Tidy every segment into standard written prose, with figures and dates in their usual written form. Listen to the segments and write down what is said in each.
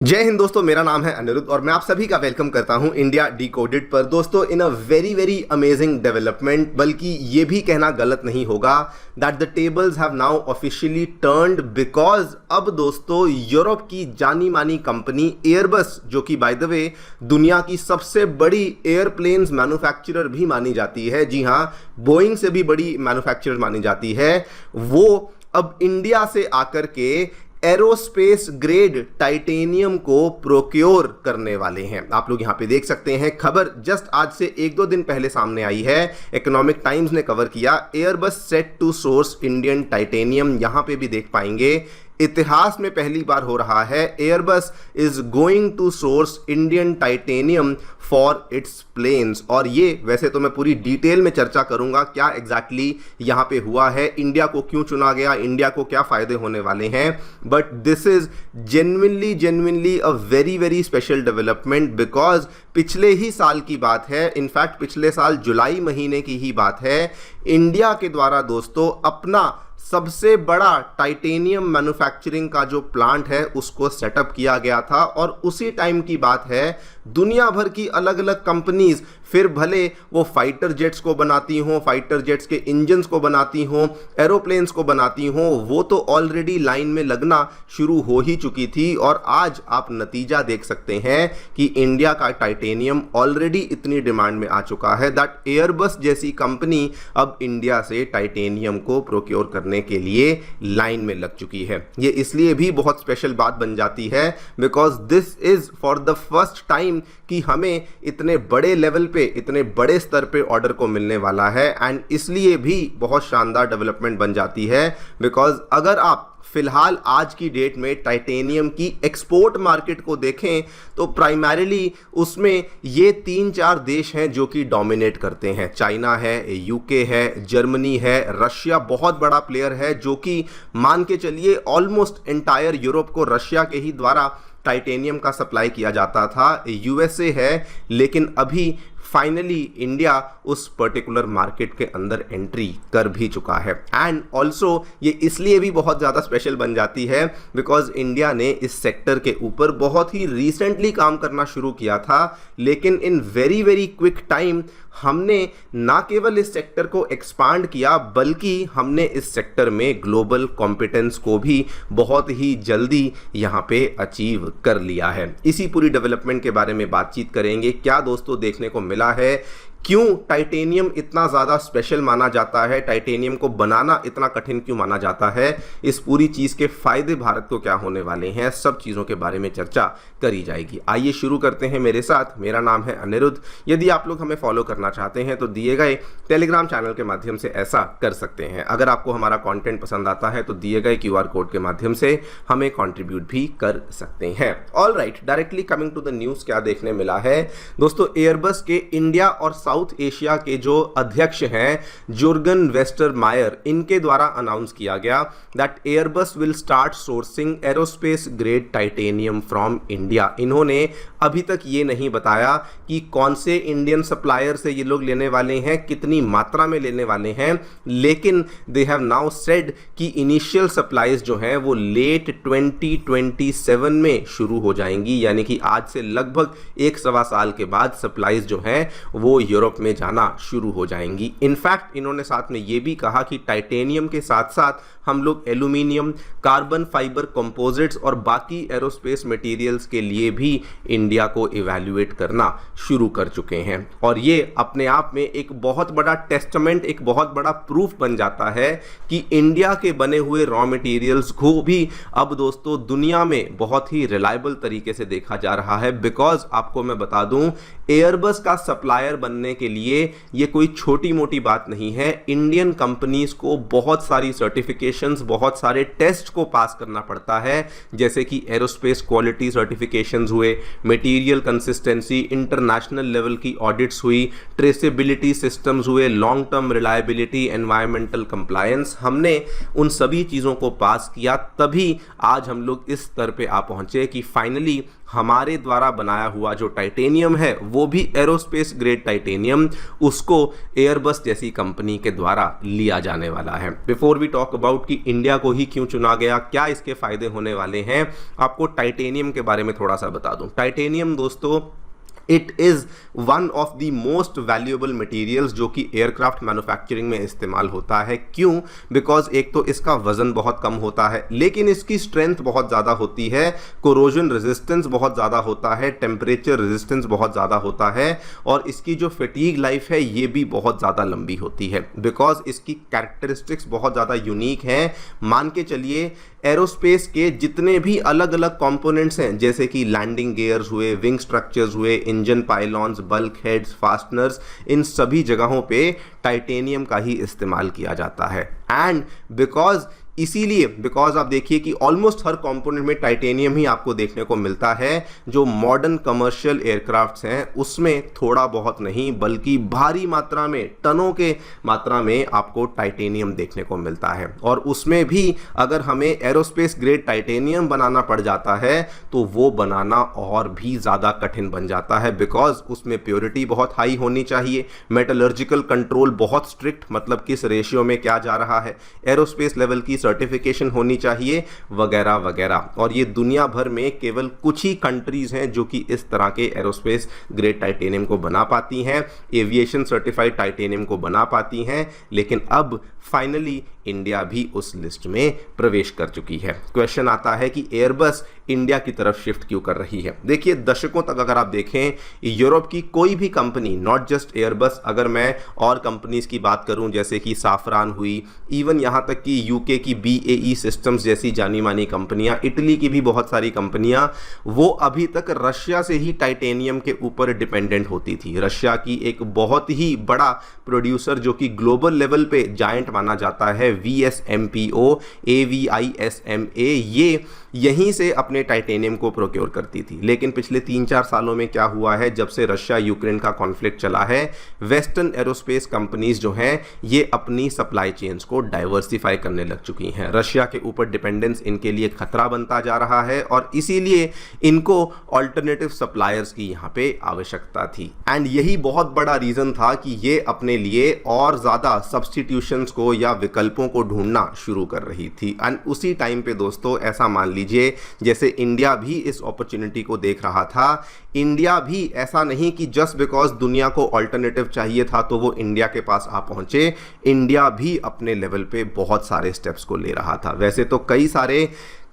जय हिंद दोस्तों, मेरा नाम है अनिरुद्ध और मैं आप सभी का वेलकम करता हूं इंडिया डिकोडेड पर। दोस्तों, in a very very amazing development, बल्कि ये भी कहना गलत नहीं होगा that the tables have now officially turned, because अब दोस्तों यूरोप की जानी मानी कंपनी एयरबस, जो कि बाय द वे दुनिया की सबसे बड़ी एयरप्लेन्स मैन्युफैक्चरर भी मानी जाती है, जी हाँ, बोइंग से भी बड़ी मैन्युफैक्चरर मानी जाती है, वो अब इंडिया से आकर के एरोस्पेस ग्रेड टाइटेनियम को प्रोक्योर करने वाले हैं। आप लोग यहां पे देख सकते हैं, खबर जस्ट आज से एक दो दिन पहले सामने आई है, इकोनॉमिक टाइम्स ने कवर किया। Airbus set to source Indian titanium, यहां पे भी देख पाएंगे इतिहास में पहली बार हो रहा है, Airbus is going to source Indian titanium for its planes. और ये वैसे तो मैं पूरी डिटेल में चर्चा करूंगा क्या एग्जैक्टली यहां पे हुआ है, इंडिया को क्यों चुना गया, इंडिया को क्या फायदे होने वाले हैं, but this is genuinely a very very special development, because पिछले ही साल की बात है, इनफैक्ट पिछले साल जुलाई महीने की ही बात है, इंडिया के द्वारा दोस्तों अपना सबसे बड़ा टाइटेनियम मैन्युफैक्चरिंग का जो प्लांट है उसको सेटअप किया गया था। और उसी टाइम की बात है, दुनिया भर की अलग अलग कंपनीज, फिर भले वो फाइटर जेट्स को बनाती हों, फाइटर जेट्स के इंजन्स को बनाती हों, एरोप्लेन्स को बनाती हों, वो तो ऑलरेडी लाइन में लगना शुरू हो ही चुकी थी। और आज आप नतीजा देख सकते हैं कि इंडिया का टाइटेनियम ऑलरेडी इतनी डिमांड में आ चुका है दैट एयरबस जैसी कंपनी अब इंडिया से टाइटेनियम को प्रोक्योर करने के लिए लाइन में लग चुकी है। ये इसलिए भी बहुत स्पेशल बात बन जाती है because this is for the first time कि हमें इतने बड़े लेवल पे, इतने बड़े स्तर पे ऑर्डर को मिलने वाला है। एंड इसलिए भी बहुत शानदार डेवलपमेंट बन जाती है बिकॉज अगर आप फिलहाल आज की डेट में टाइटेनियम की एक्सपोर्ट मार्केट को देखें तो प्राइमरीली उसमें ये 3-4 देश हैं जो कि डोमिनेट करते हैं। चाइना है, यूके है, जर्मनी है, रशिया बहुत बड़ा प्लेयर है जो कि मान के चलिए ऑलमोस्ट एंटायर यूरोप को रशिया के ही द्वारा टाइटेनियम का सप्लाई किया जाता था। यूएसए है, लेकिन अभी फाइनली इंडिया उस पर्टिकुलर मार्केट के अंदर एंट्री कर भी चुका है। एंड ऑल्सो ये इसलिए भी बहुत ज़्यादा स्पेशल बन जाती है बिकॉज इंडिया ने इस सेक्टर के ऊपर बहुत ही रिसेंटली काम करना शुरू किया था, लेकिन in very very quick time हमने ना केवल इस सेक्टर को एक्सपांड किया बल्कि हमने इस सेक्टर में ग्लोबल कॉम्पिटेंस को भी बहुत ही जल्दी यहाँ पे अचीव कर लिया है। इसी पूरी डेवलपमेंट के बारे में बातचीत करेंगे। क्या दोस्तों देखने को मिला है, क्यों टाइटेनियम इतना ज़्यादा स्पेशल माना जाता है, टाइटेनियम को बनाना इतना कठिन क्यों माना जाता है, इस पूरी चीज़ के फायदे भारत को क्या होने वाले हैं, सब चीज़ों के बारे में चर्चा करी जाएगी। आइए शुरू करते हैं मेरे साथ। मेरा नाम है अनिरुद्ध। यदि आप लोग हमें फॉलो करना चाहते हैं तो दिए गए टेलीग्राम चैनल के माध्यम से ऐसा कर सकते हैं। अगर आपको हमारा कॉन्टेंट पसंद आता है तो दिए गए QR कोड के माध्यम से हमें कॉन्ट्रीब्यूट भी कर सकते हैं। All right, directly coming to the news, क्या देखने मिला है दोस्तों, एयरबस के इंडिया और साउथ एशिया के जो अध्यक्ष हैं जुर्गन वेस्टरमायर, इनके द्वारा अनाउंस किया गया that Airbus will start sourcing aerospace grade titanium from India. इन्होंने अभी तक ये नहीं बताया कि कौन से इंडियन सप्लायर से ये लोग लेने वाले हैं, कितनी मात्रा में लेने वाले हैं, लेकिन दे हैव नाउ सेड कि इनिशियल सप्लाईज जो हैं वो लेट 2027 में शुरू हो जाएंगी, यानी कि आज से लगभग 1-1.25 साल के बाद सप्लाईज जो हैं वो यूरोप में जाना शुरू हो जाएंगी। इनफैक्ट इन्होंने साथ में ये भी कहा कि टाइटेनियम के साथ साथ हम लोग एल्यूमिनियम, कार्बन फाइबर कंपोजिट्स और बाकी एरोस्पेस मटेरियल्स के लिए भी इंडिया को इवैल्यूएट करना शुरू कर चुके हैं। और ये अपने आप में एक बहुत बड़ा टेस्टमेंट, एक बहुत बड़ा प्रूफ बन जाता है कि इंडिया के बने हुए रॉ मटेरियल्स को भी अब दोस्तों दुनिया में बहुत ही रिलायबल तरीके से देखा जा रहा है। बिकॉज आपको मैं बता दूं, एयरबस का सप्लायर बनने के लिए ये कोई छोटी मोटी बात नहीं है। इंडियन कंपनीज को बहुत सारी सर्टिफिकेशंस, बहुत सारे टेस्ट को पास करना पड़ता है, जैसे कि एरोस्पेस क्वालिटी सर्टिफिकेशंस हुए, मटेरियल कंसिस्टेंसी, इंटरनेशनल लेवल की ऑडिट्स हुई, ट्रेसेबिलिटी सिस्टम्स हुए, long term reliability, environmental compliance, हमने उन सभी चीज़ों को पास किया, तभी आज हम लोग इस स्तर पे आ पहुंचे कि फाइनली हमारे द्वारा बनाया हुआ जो टाइटेनियम है वो भी एरोस्पेस ग्रेड टाइटेनियम उसको एयरबस जैसी कंपनी के द्वारा लिया जाने वाला है। बिफोर वी टॉक अबाउट कि इंडिया को ही क्यों चुना गया, क्या इसके फायदे होने वाले हैं, आपको टाइटेनियम के बारे में थोड़ा सा बता दूं। टाइटेनियम दोस्तों it is one of the most valuable materials जो कि एयरक्राफ्ट मैन्युफैक्चरिंग में इस्तेमाल होता है। क्यों? बिकॉज एक तो इसका वजन बहुत कम होता है, लेकिन इसकी स्ट्रेंथ बहुत ज़्यादा होती है, कोरोजन रेजिस्टेंस बहुत ज़्यादा होता है, टेम्परेचर रेजिस्टेंस बहुत ज़्यादा होता है, और इसकी जो फटीग लाइफ है ये भी बहुत ज़्यादा लंबी होती है। बिकॉज इसकी कैरेक्टरिस्टिक्स बहुत ज़्यादा यूनिक हैं। मान के चलिए एरोस्पेस के जितने भी अलग अलग कंपोनेंट्स हैं, जैसे कि लैंडिंग गियर्स हुए, विंग स्ट्रक्चर्स हुए, इंजन पाइलॉन्स, बल्क हेड्स, फास्टनर्स, इन सभी जगहों पे टाइटेनियम का ही इस्तेमाल किया जाता है। एंड बिकॉज आप देखिए कि ऑलमोस्ट हर कंपोनेंट में टाइटेनियम ही आपको देखने को मिलता है। जो मॉडर्न कमर्शियल एयरक्राफ्ट्स हैं उसमें थोड़ा बहुत नहीं बल्कि भारी मात्रा में, टनों के मात्रा में आपको टाइटेनियम देखने को मिलता है। और उसमें भी अगर हमें एरोस्पेस ग्रेड टाइटेनियम बनाना पड़ जाता है तो वो बनाना और भी ज़्यादा कठिन बन जाता है, बिकॉज उसमें प्योरिटी बहुत हाई होनी चाहिए, मेटलर्जिकल कंट्रोल बहुत स्ट्रिक्ट, मतलब किस रेशियो में क्या जा रहा है, एरोस्पेस लेवल की सर्टिफिकेशन होनी चाहिए, वगैरह वगैरह। और ये दुनिया भर में केवल कुछ ही कंट्रीज हैं जो कि इस तरह के एरोस्पेस ग्रेड टाइटेनियम को बना पाती हैं, एविएशन सर्टिफाइड टाइटेनियम को बना पाती हैं। लेकिन अब फाइनली इंडिया भी उस लिस्ट में प्रवेश कर चुकी है। क्वेश्चन आता है कि एयरबस इंडिया की तरफ शिफ्ट क्यों कर रही है। देखिए, दशकों तक अगर आप देखें, यूरोप की कोई भी कंपनी, नॉट जस्ट एयरबस, अगर मैं और कंपनीज की बात करूं जैसे कि साफरान हुई, इवन यहां तक कि यूके की BAE सिस्टम्स जैसी जानी मानी कंपनियां, इटली की भी बहुत सारी कंपनियां, वो अभी तक रशिया से ही टाइटेनियम के ऊपर डिपेंडेंट होती थी। रशिया की एक बहुत ही बड़ा प्रोड्यूसर जो कि ग्लोबल लेवल पे जायंट माना जाता है, VSMPO, AVISMA, ये यहीं से अपने टाइटेनियम को प्रोक्योर करती थी। लेकिन पिछले 3-4 सालों में क्या हुआ है, जब से रशिया यूक्रेन का कॉन्फ्लिक्ट चला है, वेस्टर्न एरोस्पेस कंपनीज जो हैं ये अपनी सप्लाई चेन्स को डाइवर्सिफाई करने लग चुकी हैं। रशिया के ऊपर डिपेंडेंस इनके लिए खतरा बनता जा रहा है और इसीलिए इनको ऑल्टरनेटिव सप्लायर्स की यहाँ पे आवश्यकता थी। एंड यही बहुत बड़ा रीजन था कि ये अपने लिए और ज़्यादा सब्स्टिट्यूशंस को या विकल्पों को ढूंढना शुरू कर रही थी। एंड उसी टाइम पे दोस्तों ऐसा मान लीजिए जैसे इंडिया भी इस अपॉर्चुनिटी को देख रहा था। इंडिया भी ऐसा नहीं कि जस्ट बिकॉज दुनिया को ऑल्टरनेटिव चाहिए था तो वो इंडिया के पास आ पहुंचे। इंडिया भी अपने लेवल पे बहुत सारे स्टेप्स को ले रहा था। वैसे तो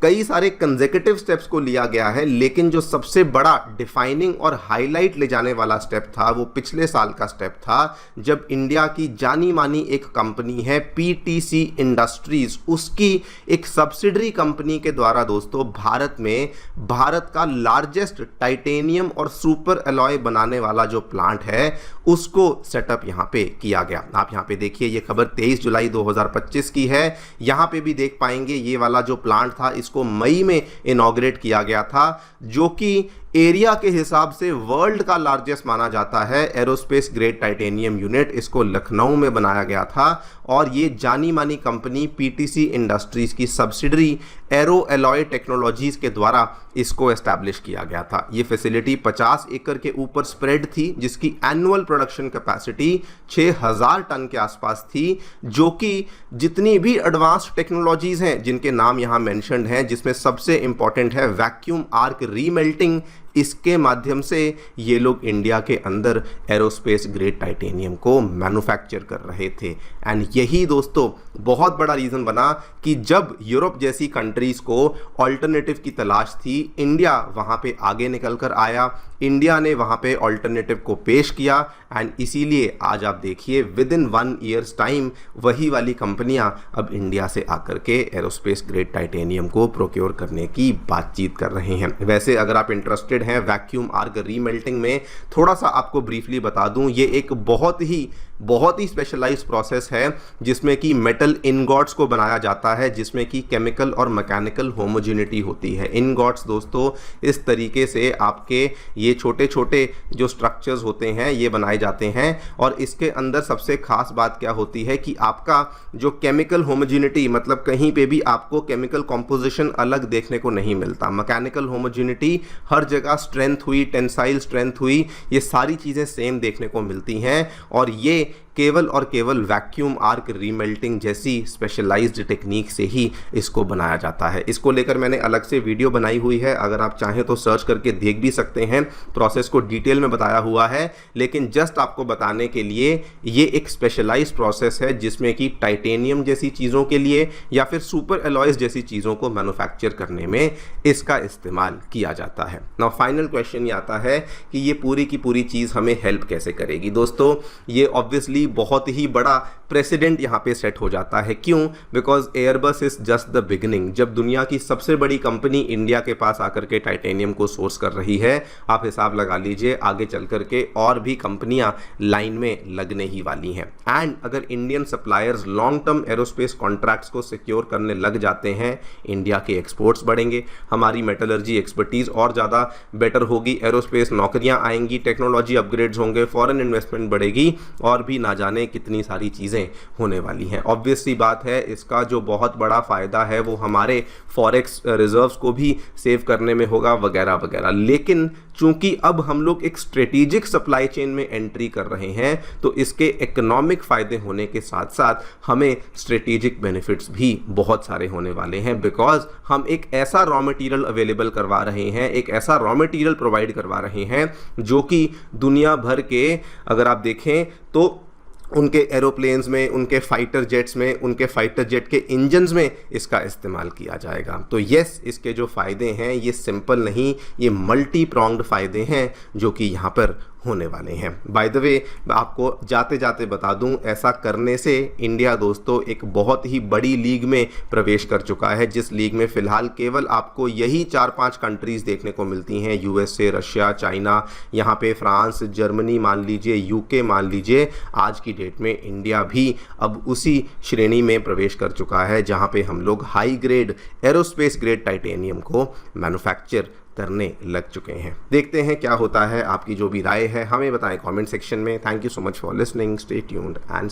कई सारे कंसेक्यूटिव स्टेप्स को लिया गया है, लेकिन जो सबसे बड़ा डिफाइनिंग और हाईलाइट ले जाने वाला स्टेप था वो पिछले साल का स्टेप था, जब इंडिया की जानी मानी एक कंपनी है PTC इंडस्ट्रीज, उसकी एक सब्सिडरी कंपनी के द्वारा दोस्तों भारत का लार्जेस्ट टाइटेनियम और सुपर एलॉय बनाने वाला जो प्लांट है उसको सेटअप यहाँ पे किया गया। आप यहाँ पे देखिए, ये खबर 23 जुलाई 2025 की है। यहाँ पे भी देख पाएंगे ये वाला जो प्लांट था इसको मई में इनॉग्रेट किया गया था, जो कि एरिया के हिसाब से वर्ल्ड का लार्जेस्ट माना जाता है। एरोस्पेस ग्रेड टाइटेनियम यूनिट इसको लखनऊ में बनाया गया था और ये जानी मानी कंपनी PTC इंडस्ट्रीज की सब्सिडरी एरो एलॉय टेक्नोलॉजीज के द्वारा इसको एस्टैब्लिश किया गया था। ये फैसिलिटी 50 एकड़ के ऊपर स्प्रेड थी, जिसकी एनुअल प्रोडक्शन कैपेसिटी 6000 टन के आसपास थी, जो कि जितनी भी एडवांस्ड टेक्नोलॉजीज हैं जिनके नाम यहाँ मेंशन्ड हैं, जिसमें सबसे इंपॉर्टेंट है वैक्यूम आर्क रीमेल्टिंग, इसके माध्यम से ये लोग इंडिया के अंदर एरोस्पेस ग्रेड टाइटेनियम को मैन्युफैक्चर कर रहे थे। एंड यही दोस्तों बहुत बड़ा रीज़न बना कि जब यूरोप जैसी कंट्रीज को ऑल्टरनेटिव की तलाश थी, इंडिया वहाँ पे आगे निकल कर आया। इंडिया ने वहाँ पे ऑल्टरनेटिव को पेश किया एंड इसीलिए आज आप देखिए विद इन 1 ईयर्स टाइम वही वाली कंपनियां अब इंडिया से आकर के एरोस्पेस ग्रेड टाइटेनियम को प्रोक्योर करने की बातचीत कर रहे हैं। वैसे अगर आप इंटरेस्टेड इंटरेस्टेड हैं वैक्यूम आर्क रीमेल्टिंग में, थोड़ा सा आपको ब्रीफली बता दूं, ये एक बहुत ही स्पेशलाइज्ड प्रोसेस है जिसमें कि मेटल इनगॉट्स को बनाया जाता है, जिसमें कि केमिकल और मैकेनिकल होमोजेनिटी होती है। इनगॉट्स दोस्तों इस तरीके से आपके ये छोटे छोटे जो स्ट्रक्चर्स होते हैं ये बनाए जाते हैं, और इसके अंदर सबसे खास बात क्या होती है कि आपका जो केमिकल होमोजेनिटी, मतलब कहीं पे भी आपको केमिकल कॉम्पोजिशन अलग देखने को नहीं मिलता। मैकेनिकल होमोजेनिटी हर जगह, स्ट्रेंथ हुई, टेंसाइल स्ट्रेंथ हुई, ये सारी चीज़ें सेम देखने को मिलती हैं, और ये केवल और केवल वैक्यूम आर्क रीमेल्टिंग जैसी स्पेशलाइज्ड टेक्निक से ही इसको बनाया जाता है। इसको लेकर मैंने अलग से वीडियो बनाई हुई है, अगर आप चाहें तो सर्च करके देख भी सकते हैं, प्रोसेस को डिटेल में बताया हुआ है। लेकिन जस्ट आपको बताने के लिए ये एक स्पेशलाइज्ड प्रोसेस है जिसमें कि टाइटेनियम जैसी चीज़ों के लिए या फिर सुपर एलॉयज जैसी चीज़ों को मैन्युफैक्चर करने में इसका इस्तेमाल किया जाता है। नाउ फाइनल क्वेश्चन ये आता है कि ये पूरी की पूरी चीज़ हमें हेल्प कैसे करेगी। दोस्तों ये ऑब्वियसली बहुत ही बड़ा प्रेसिडेंट यहां पे सेट हो जाता है। क्यों? Because Airbus is just the beginning. जब दुनिया की सबसे बड़ी कंपनी इंडिया के पास आकर के टाइटेनियम को सोर्स कर रही है, आप हिसाब लगा लीजिए आगे चल करके और भी कंपनियां लाइन में लगने ही वाली हैं। एंड अगर Indian suppliers long term aerospace contracts को सिक्योर करने लग जाते हैं, इंडिया के एक्सपोर्ट्स बढ़ेंगे, हमारी मेटलर्जी एक्सपर्टीज और ज़्यादा बेटर होगी, एरोस्पेस नौकरियां आएंगी, टेक्नोलॉजी अपग्रेड्स होंगे, फॉरेन इन्वेस्टमेंट बढ़ेगी, और भी ना जाने कितनी सारी चीज़ें होने वाली हैं। ऑब्वियस सी बात है, इसका जो बहुत बड़ा फ़ायदा है वो हमारे फॉरेक्स रिजर्व्स को भी सेव करने में होगा, वगैरह वगैरह। लेकिन चूंकि अब हम लोग एक स्ट्रेटेजिक सप्लाई चेन में एंट्री कर रहे हैं, तो इसके इकोनॉमिक फ़ायदे होने के साथ साथ हमें स्ट्रेटेजिक बेनिफिट्स भी बहुत सारे होने वाले हैं, बिकॉज हम एक ऐसा रॉ मटेरियल अवेलेबल करवा रहे हैं, एक ऐसा रॉ मटेरियल प्रोवाइड करवा रहे हैं जो कि दुनिया भर के, अगर आप देखें तो उनके एरोप्लेन्स में, उनके फाइटर जेट्स में, उनके फाइटर जेट के इंजन्स में इसका इस्तेमाल किया जाएगा। तो यस, इसके जो फ़ायदे हैं ये सिंपल नहीं, ये मल्टी प्रॉन्ग्ड फ़ायदे हैं जो कि यहाँ पर होने वाले हैं। बाय द वे, आपको जाते जाते बता दूं, ऐसा करने से इंडिया दोस्तों एक बहुत ही बड़ी लीग में प्रवेश कर चुका है, जिस लीग में फ़िलहाल केवल आपको यही 4-5 कंट्रीज़ देखने को मिलती हैं, यूएसए, रशिया, चाइना, यहाँ पे फ्रांस, जर्मनी मान लीजिए, यूके मान लीजिए। आज की डेट में इंडिया भी अब उसी श्रेणी में प्रवेश कर चुका है जहाँ पे हम लोग high grade aerospace grade titanium को मैन्युफैक्चर करने लग चुके हैं। देखते हैं क्या होता है। आपकी जो भी राय है हमें बताएं कमेंट सेक्शन में। Thank you so much for listening, stay tuned and